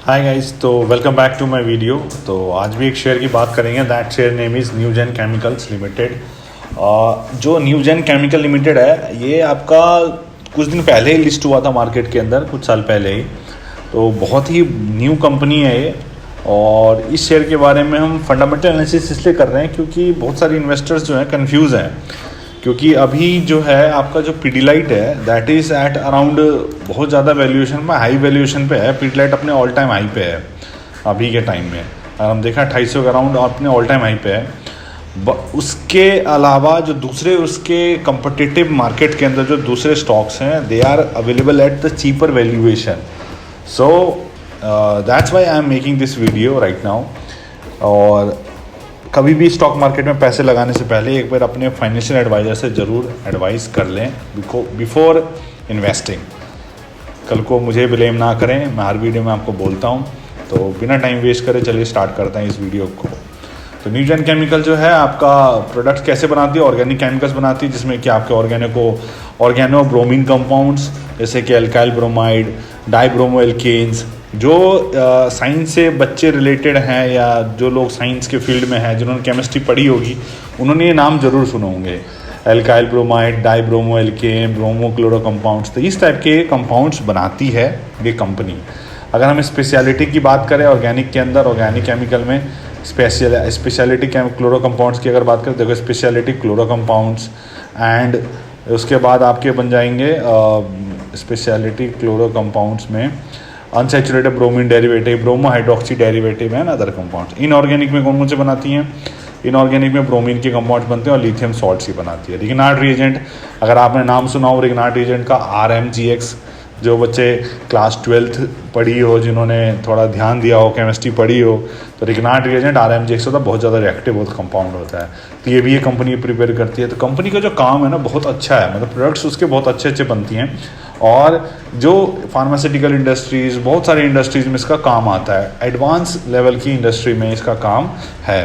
हाय guys, तो welcome back to my video. तो आज भी एक शेयर की बात करेंगे। That share name is Neogen Chemicals Limited. जो न्यूजेन केमिकल लिमिटेड है, ये आपका कुछ दिन पहले ही लिस्ट हुआ था मार्केट के अंदर, कुछ साल पहले ही। तो बहुत ही न्यू कंपनी है ये। और इस शेयर के बारे में हम फंडामेंटल एनालिसिस इसलिए कर रहे हैं क्योंकि बहुत सारे इन्वेस्टर्स जो हैं कंफ्यूज हैं। क्योंकि अभी जो है आपका जो पीडीलाइट है दैट इज़ एट अराउंड बहुत ज़्यादा वैल्यूएशन में, हाई वैल्यूएशन पे है। पीडीलाइट अपने ऑल टाइम हाई पे है अभी के टाइम में। अगर हम देखा 250 के अराउंड अपने ऑल टाइम हाई पे है। उसके अलावा जो दूसरे उसके कम्पिटिटिव मार्केट के अंदर जो दूसरे स्टॉक्स हैं they are available at the cheaper valuation. So that's why I am making this video right now. और कभी भी स्टॉक मार्केट में पैसे लगाने से पहले एक बार अपने फाइनेंशियल एडवाइज़र से ज़रूर एडवाइस कर लें बिफोर इन्वेस्टिंग। कल को मुझे ब्लेम ना करें, मैं हर वीडियो में आपको बोलता हूँ। तो बिना टाइम वेस्ट करे चलिए स्टार्ट करते हैं इस वीडियो को। तो न्यूजेन केमिकल जो है आपका प्रोडक्ट कैसे बनाती है, ऑर्गेनिक केमिकल्स बनाती है, जिसमें कि आपके ऑर्गेनो ब्रोमीन कंपाउंड्स जैसे कि अल्काइल ब्रोमाइड, डाइब्रोमो एल्केन्स। जो साइंस से बच्चे रिलेटेड हैं या जो लोग साइंस के फील्ड में हैं, जिन्होंने केमिस्ट्री पढ़ी होगी, उन्होंने ये नाम ज़रूर सुने होंगे। Alkyl bromide, dibromo alkane, bromo chloro compounds. तो इस टाइप के कंपाउंड्स बनाती है ये कंपनी। अगर हम स्पेशलिटी की बात करें ऑर्गेनिक के अंदर, ऑर्गेनिक केमिकल में स्पेशलिटी क्लोरो कंपाउंड्स की अगर बात करें, देखो स्पेशलिटी क्लोरो कंपाउंड्स एंड उसके बाद आपके बन जाएंगे स्पेशलिटी क्लोरो कंपाउंड्स में unsaturated bromine derivative, bromo hydroxy derivative and other compounds. Inorganic में कौन कौन से बनाती हैं? इनऑर्गेनिक में ब्रोमीन के कंपाउंड्स बनते हैं और लिथियम सॉल्ट्स ही बनाती है। रिग्नार्ड रिएजेंट, अगर आपने नाम सुना हो रिग्नार्ड रिएजेंट का, RMGX। जो बच्चे क्लास 12th पढ़ी हो, जिन्होंने थोड़ा ध्यान दिया हो, केमिस्ट्री पढ़ी हो, तो रिग्नार्ड रिएजेंट RMGX होता है, बहुत ज़्यादा रिएक्टिव बहुत कंपाउंड होता है। तो ये भी ये कंपनी प्रिपेयर करती है। तो कंपनी का जो काम है ना बहुत अच्छा है, मतलब प्रोडक्ट्स उसके बहुत अच्छे अच्छे बनती हैं। और जो फार्मास्यूटिकल इंडस्ट्रीज़, बहुत सारी इंडस्ट्रीज़ में इसका काम आता है। एडवांस लेवल की इंडस्ट्री में इसका काम है।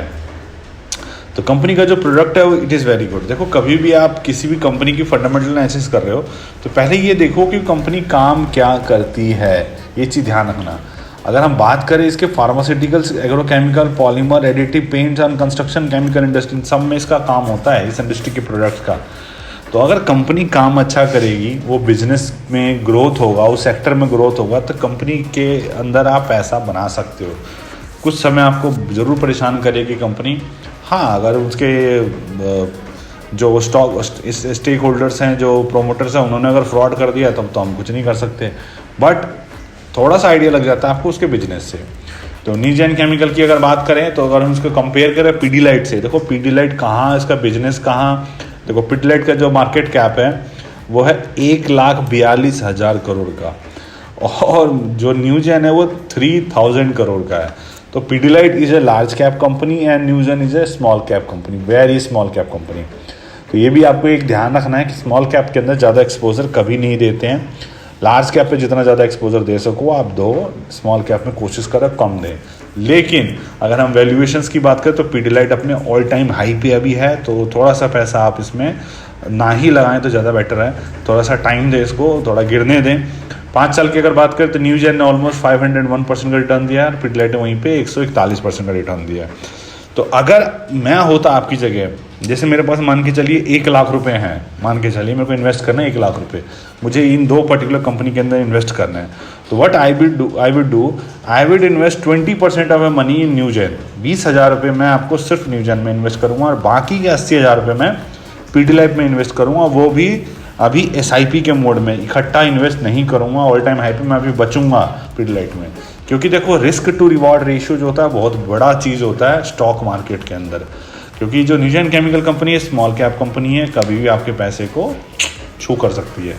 तो कंपनी का जो प्रोडक्ट है वो इट इज़ वेरी गुड। देखो कभी भी आप किसी भी कंपनी की फंडामेंटल एनालिसिस कर रहे हो तो पहले ये देखो कि कंपनी काम क्या करती है, ये चीज़ ध्यान रखना। अगर हम बात करें इसके pharmaceuticals, agrochemical, polymer, additive, paints and construction chemical industry, सब में इसका काम होता है इस इंडस्ट्री के प्रोडक्ट्स का। तो अगर कंपनी काम अच्छा करेगी, वो बिजनेस में ग्रोथ होगा, उस सेक्टर में ग्रोथ होगा, तो कंपनी के अंदर आप पैसा बना सकते हो। कुछ समय आपको ज़रूर परेशान करेगी कंपनी। हाँ, अगर उसके जो स्टेक होल्डर्स हैं, जो प्रोमोटर्स हैं, उन्होंने अगर फ्रॉड कर दिया तब तो हम कुछ नहीं कर सकते। बट थोड़ा सा आइडिया लग जाता है आपको उसके बिजनेस से। तो न्यूजेन केमिकल की अगर बात करें तो अगर हम उसको कंपेयर करें पीडीलाइट से, देखो पीडीलाइट कहाँ, इसका बिजनेस कहाँ। देखो पीडीलाइट का जो मार्केट कैप है वो है 1,42,000 करोड़ का, और जो न्यूजेन है वो 3,000 करोड़ का है। तो Pidilite is a large cap company and Newgen is a small cap company, very small cap company. तो ये भी आपको एक ध्यान रखना है कि स्मॉल कैप के अंदर ज़्यादा एक्सपोजर कभी नहीं देते हैं। लार्ज कैप पे जितना ज़्यादा एक्सपोजर दे सको आप दो, स्मॉल कैप में कोशिश करें कम दें। लेकिन अगर हम वैल्यूएशंस की बात करें तो पीडीलाइट अपने ऑल टाइम हाई पे अभी है। तो थोड़ा सा पैसा आप इसमें ना ही लगाएं तो ज़्यादा बेटर है। थोड़ा सा टाइम दें, इसको थोड़ा गिरने दें। 5 साल की अगर बात करें तो न्यूजेन ने ऑलमोस्ट 501% का रिटर्न दिया है और पीडीलाइट ने वहीं पे 141% का रिटर्न दिया है। तो अगर मैं होता आपकी जगह, जैसे मेरे पास मान के चलिए 1 लाख रुपए हैं, मान के चलिए मेरे को इन्वेस्ट करना है 1 लाख रुपए, मुझे इन 2 पर्टिकुलर कंपनी के अंदर इन्वेस्ट करना है, तो what I would invest 20% of money in Newgen. 20,000 रुपये मैं आपको सिर्फ न्यूजेन में इन्वेस्ट करूँगा और बाकी के 80,000 रुपये मैं पीडीलाइट में इन्वेस्ट करूँगा। वो भी अभी SIP के मोड में, इकट्ठा इन्वेस्ट नहीं करूँगा। ऑल टाइम हाई पे मैं अभी बचूंगा पीडीलाइट में, क्योंकि देखो रिस्क टू रिवॉर्ड रेशियो जो होता है बहुत बड़ा चीज़ होता है स्टॉक मार्केट के अंदर। क्योंकि जो न्यूजेन केमिकल कंपनी है स्मॉल कैप कंपनी है, कभी भी आपके पैसे को छू कर सकती है।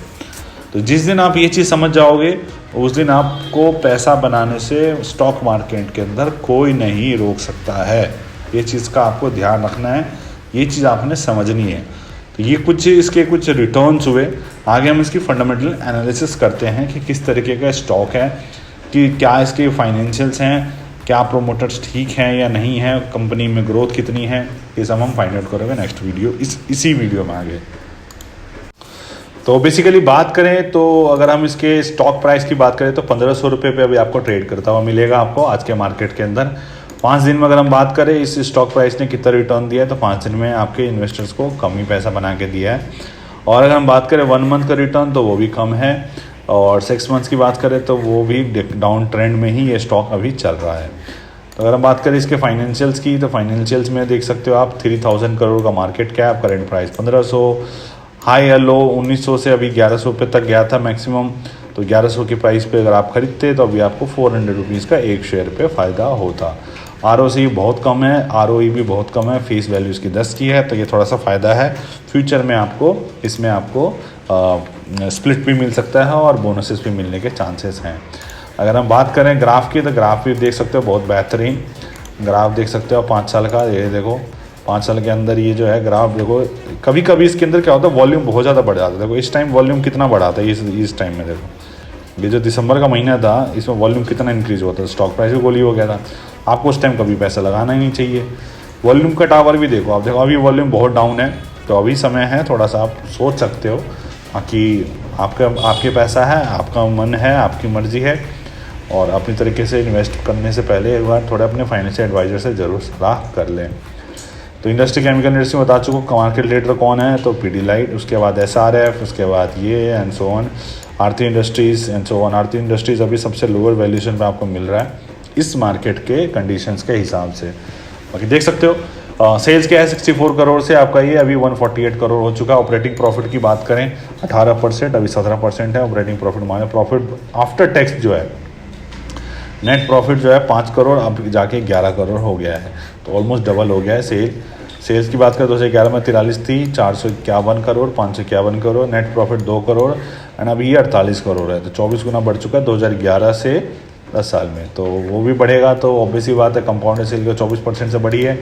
तो जिस दिन आप ये चीज़ समझ जाओगे उस दिन आपको पैसा बनाने से स्टॉक मार्केट के अंदर कोई नहीं रोक सकता है। ये चीज़ का आपको ध्यान रखना है, ये चीज़ आपने समझनी है। तो ये इसके कुछ रिटर्न्स हुए। आगे हम इसकी फंडामेंटल एनालिसिस करते हैं कि किस तरीके का स्टॉक है, कि क्या इसके फाइनेंशियल्स हैं, क्या प्रोमोटर्स ठीक हैं या नहीं है, कंपनी में ग्रोथ कितनी है, ये सब हम फाइंड आउट करेंगे नेक्स्ट वीडियो, इसी वीडियो में आगे। तो बेसिकली बात करें तो अगर हम इसके स्टॉक प्राइस की बात करें तो 1500 रुपये पे अभी आपको ट्रेड करता हुआ मिलेगा आपको आज के मार्केट के अंदर। 5 दिन में अगर हम बात करें इस स्टॉक प्राइस ने कितना रिटर्न दिया है तो 5 दिन में आपके इन्वेस्टर्स को कम ही पैसा बना के दिया है। और अगर हम बात करें 1 मंथ का रिटर्न तो वो भी कम है, और 6 मंथ्स की बात करें तो वो भी डाउन ट्रेंड में ही ये स्टॉक अभी चल रहा है। तो अगर हम बात करें इसके फाइनेंशियल्स की तो फाइनेंशियल्स में देख सकते हो आप 3000 करोड़ का market cap, current price 1500, high या लो 1900 से अभी 1100 पे तक गया था मैक्सिमम। तो 1100 की प्राइस पे अगर आप खरीदते तो अभी आपको 400 रुपीज़ का एक शेयर पे फ़ायदा होता। ROC बहुत कम है, ROE भी बहुत कम है, फेस वैल्यू इसकी 10 की है, तो ये थोड़ा सा फ़ायदा है। फ्यूचर में आपको इसमें आपको स्प्लिट भी मिल सकता है और बोनसेस भी मिलने के चांसेस हैं। अगर हम बात करें ग्राफ की तो ग्राफ भी देख सकते हो, बहुत बेहतरीन ग्राफ देख सकते हो 5 साल का। ये देखो 5 साल के अंदर ये जो है ग्राफ देखो, कभी कभी इसके अंदर क्या होता है वॉल्यूम बहुत ज़्यादा बढ़ जाता है। देखो इस टाइम वॉल्यूम कितना बढ़ा था, इस टाइम में देखो ये जो दिसंबर का महीना था इसमें वॉल्यूम कितना इंक्रीज हुआ था, स्टॉक प्राइस भी गोली हो गया था। आपको उस टाइम कभी पैसा लगाना ही नहीं चाहिए। वॉल्यूम का टावर भी देखो आप, देखो अभी वॉल्यूम बहुत डाउन है, तो अभी समय है थोड़ा सा आप सोच सकते हो। बाकी आपके पैसा है, आपका मन है, आपकी मर्ज़ी है, और अपनी तरीके से इन्वेस्ट करने से पहले एक बार थोड़ा अपने फाइनेंशियल एडवाइज़र से ज़रूर सलाह कर लें। तो इंडस्ट्री केमिकल इंडस्ट्री में बता चुका मार्केट लीडर कौन है, तो पीडीलाइट, उसके बाद SRF, उसके बाद ये and so on, Aarti industries and so on. Aarti industries अभी सबसे लोअर वैल्यूएशन पे आपको मिल रहा है इस मार्केट के कंडीशंस के हिसाब से। बाकी देख सकते हो सेल्स क्या है 64 करोड़ से आपका ये अभी 148 करोड़ हो चुका है। ऑपरेटिंग प्रॉफिट की बात करें 18%, अभी 17% है ऑपरेटिंग प्रॉफिट माने। प्रॉफिट आफ्टर टैक्स जो है, नेट प्रॉफिट जो है 5 करोड़ अब जाके 11 करोड़ हो गया है, तो ऑलमोस्ट डबल हो गया है। सेल्स की बात करें 2011 में 43 थी, 451 crore, 551 crore, net profit 2 crore and अभी ये 48 करोड़ है, तो 24 गुना बढ़ चुका है 2011 से 10 साल में। तो वो भी बढ़ेगा, तो ऑब्वियसली बात है कंपाउंड सेल का 24% से बढ़ी है,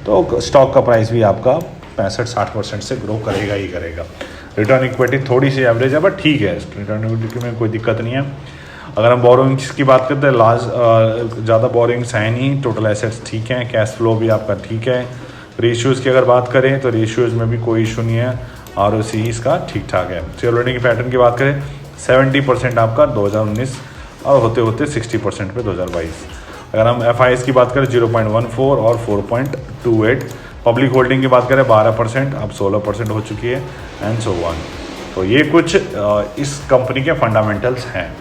तो स्टॉक का प्राइस भी आपका 65-60% से ग्रो करेगा ही करेगा। रिटर्न इक्विटी थोड़ी सी एवरेज है बट ठीक है, रिटर्न इक्विटी में कोई दिक्कत नहीं है। अगर हम बोरोइंग्स की बात करते हैं ज़्यादा बोरोइंग्स है नहीं, टोटल एसेट्स ठीक हैं, कैश फ्लो भी आपका ठीक है। रेशियोज़ की अगर बात करें तो रेशियोज़ में भी कोई इशू नहीं है, ROC इसका ठीक ठाक है। शेयर होल्डिंग की पैटर्न की बात करें 70% आपका 2019 और होते होते 60% पे 2022। अगर हम FIS की बात करें 0.14 और 4.28। पब्लिक होल्डिंग की बात करें 12%, अब 16% हो चुकी है एंड सो ऑन। तो ये कुछ इस कंपनी के फंडामेंटल्स हैं।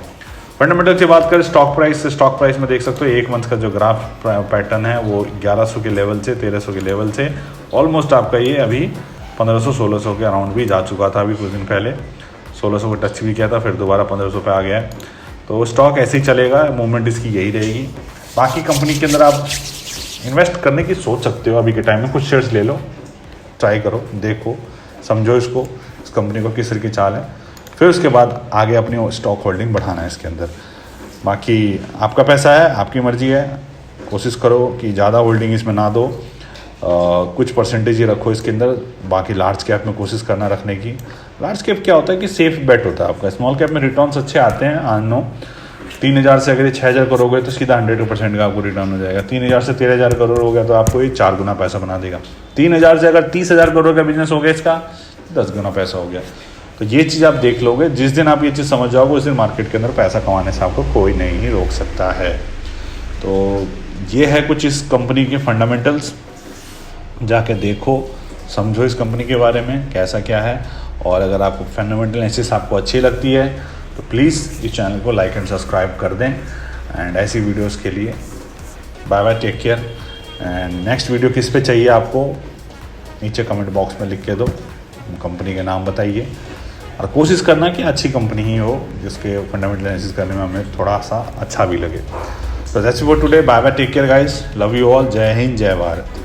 फंडामेंटल की बात करें स्टॉक प्राइस में देख सकते हो 1 मंथ का जो ग्राफ पैटर्न है वो 1100 के लेवल से 1300 के लेवल से ऑलमोस्ट आपका ये अभी 1500-1600 के अराउंड भी जा चुका था। अभी कुछ दिन पहले 1600 को टच भी किया था, फिर दोबारा 1500 पे आ गया है। तो स्टॉक ऐसे ही चलेगा, मूवमेंट इसकी यही रहेगी। बाकी कंपनी के अंदर आप इन्वेस्ट करने की सोच सकते हो, अभी के टाइम में कुछ शेयर्स ले लो, ट्राई करो, देखो, समझो इसको, इस कंपनी को किस तरह की चाल है, फिर उसके बाद आगे अपनी स्टॉक होल्डिंग बढ़ाना है इसके अंदर। बाकी आपका पैसा है, आपकी मर्जी है, कोशिश करो कि ज़्यादा होल्डिंग इसमें ना दो, कुछ परसेंटेज ही रखो इसके अंदर। बाकी लार्ज कैप में कोशिश करना रखने की। लार्ज कैप क्या होता है कि सेफ बेट होता है आपका, स्मॉल कैप में रिटर्न्स अच्छे आते हैं, आई नो 3000 से अगर ये 6000 करोगे तो सीधा 100% का आपको रिटर्न हो जाएगा। 3000 से 13000 करोड़ हो गया तो आपको ये 4 गुना पैसा बना देगा। 3000 से अगर 30,000 करोड़ का बिजनेस हो गया इसका 10 गुना पैसा हो गया। तो ये चीज़ आप देख लोगे, जिस दिन आप ये चीज़ समझ जाओगे उस दिन मार्केट के अंदर पैसा कमाने से आपको कोई नहीं रोक सकता है। तो ये है कुछ इस कंपनी के फंडामेंटल्स, जाके देखो, समझो इस कंपनी के बारे में कैसा क्या है। और अगर आपको फंडामेंटल एनालिसिस आपको अच्छी लगती है तो प्लीज़ इस चैनल को लाइक एंड सब्सक्राइब कर दें। एंड ऐसी वीडियोस के लिए bye bye, take care. And next video किस पे चाहिए आपको नीचे कमेंट बॉक्स में लिख के दो, कंपनी का नाम बताइए, और कोशिश करना कि अच्छी कंपनी ही हो जिसके फंडामेंटल एनालिसिस करने में हमें थोड़ा सा अच्छा भी लगे। तो that's it for today, bye bye, take care guys, love you all, जय हिंद, जय भारत।